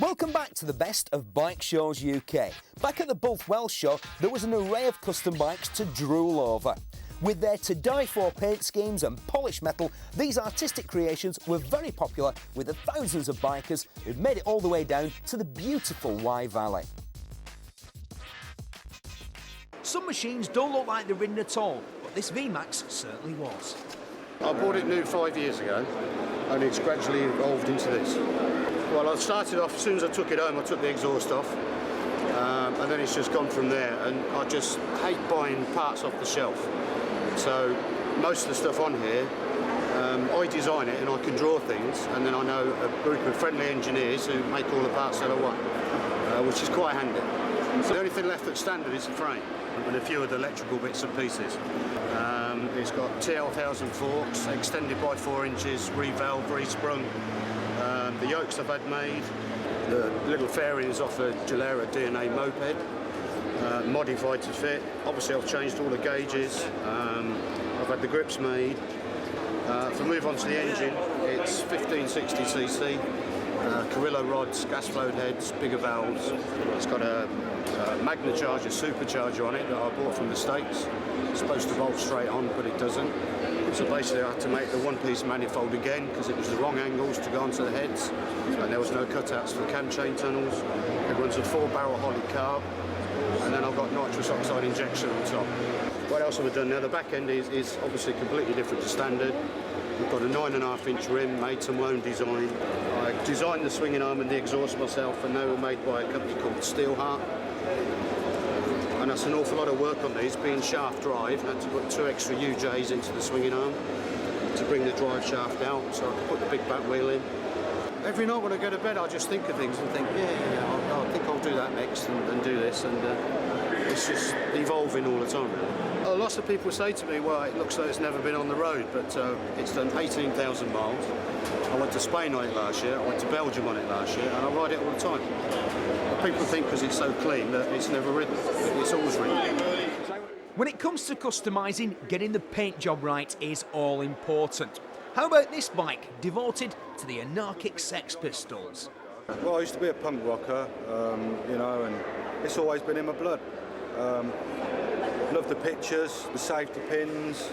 Welcome back to the best of Bike Shows UK. Back at the Bulthwell show, there was an array of custom bikes to drool over. With their to-die-for paint schemes and polished metal, these artistic creations were very popular with the thousands of bikers who'd made it all the way down to the beautiful Wye Valley. Some machines don't look like they're ridden at all, but this VMAX certainly was. I bought it new 5 years ago, and it's gradually evolved into this. Well, I started off, as soon as I took it home, I took the exhaust off, and then it's just gone from there, and I just hate buying parts off the shelf. So most of the stuff on here, I design it and I can draw things, and then I know a group of friendly engineers who make all the parts that I want, which is quite handy. So the only thing left that's standard is the frame and a few of the electrical bits and pieces. It's got TL1000 forks, extended by 4 inches, re-valve, re-sprung. The yokes I've had made, the little fairings off the Gilera DNA moped, modified to fit. Obviously I've changed all the gauges, I've had the grips made. If I move on to the engine, it's 1560cc, Carrillo rods, gas flowed heads, bigger valves. It's got a Magna Charger supercharger on it that I bought from the States. It's supposed to bolt straight on, but it doesn't. So basically I had to make the one-piece manifold again because it was the wrong angles to go onto the heads, and there was no cutouts for cam chain tunnels. It runs a 4-barrel Holly carb, and then I've got nitrous oxide injection on top. What else have I done now? The back end is obviously completely different to standard. We've got a 9.5-inch rim made to my own design. I designed the swinging arm and the exhaust myself, and they were made by a company called Steelheart. And that's an awful lot of work on these, being shaft drive. I had to put 2 extra UJs into the swinging arm to bring the drive shaft out, so I could put the big back wheel in. Every night when I go to bed, I just think of things and think, I think I'll do that next and do this, and it's just evolving all the time. Lots of people say to me, well, it looks like it's never been on the road, but it's done 18,000 miles. I went to Spain on it last year, I went to Belgium on it last year, and I ride it all the time. People think because it's so clean that it's never ridden. It's always ridden. When it comes to customising, getting the paint job right is all important. How about this bike, devoted to the anarchic Sex Pistols? Well, I used to be a punk rocker, and it's always been in my blood. Love the pictures, the safety pins.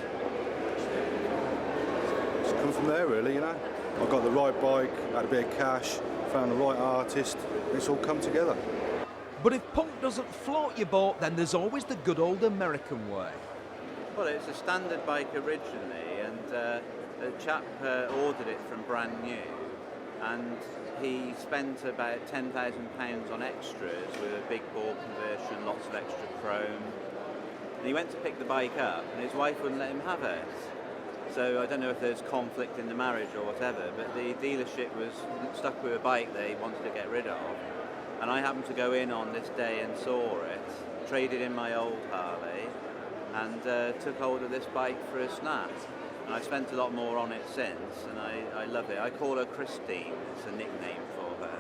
It's come from there, really, I got the right bike, had a bit of cash, found the right artist. It's all come together. But if punk doesn't float your boat, then there's always the good old American way. Well, it's a standard bike originally, and a chap ordered it from brand new, and he spent about £10,000 on extras with a big bore conversion, lots of extra chrome. And he went to pick the bike up, and his wife wouldn't let him have it. So I don't know if there's conflict in the marriage or whatever, but the dealership was stuck with a bike they wanted to get rid of. And I happened to go in on this day and saw it, traded in my old Harley, and took hold of this bike for a snap. And I've spent a lot more on it since, and I love it. I call her Christine, it's a nickname for her.